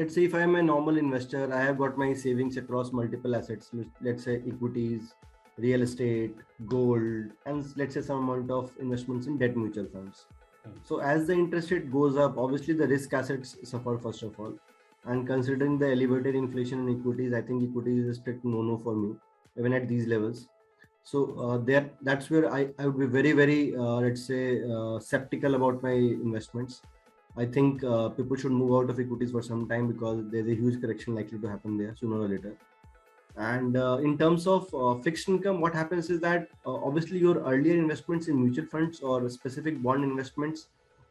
let's say if I'm a normal investor, I have got my savings across multiple assets, let's say equities, real estate, gold, and let's say some amount of investments in debt mutual funds. So as the interest rate goes up, obviously the risk assets suffer first of all. And considering the elevated inflation in equities, I think equities is a strict no-no for me, even at these levels. So that's where I would be very, let's say, skeptical about my investments. I think people should move out of equities for some time because there's a huge correction likely to happen there sooner or later. And in terms of fixed income, what happens is that obviously your earlier investments in mutual funds or specific bond investments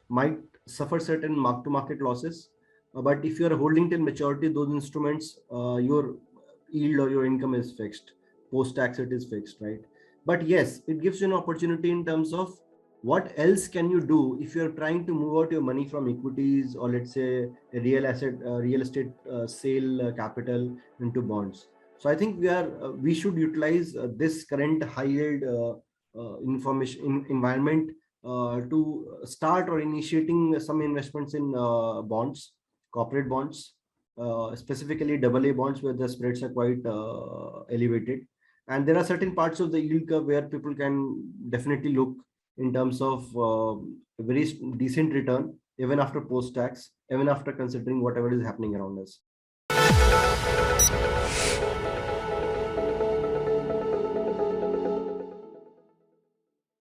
might suffer certain mark-to-market losses. But if you are holding till maturity, those instruments, your yield or your income is fixed. Post-tax, it is fixed, right? But yes, it gives you an opportunity in terms of what else can you do if you're trying to move out your money from equities or let's say a real estate sale capital into bonds. So I think we should utilize this current high yield information environment to start or initiating some investments in bonds, corporate bonds, specifically AA bonds where the spreads are quite elevated. And there are certain parts of the yield curve where people can definitely look in terms of very decent return, even after post-tax, even after considering whatever is happening around us.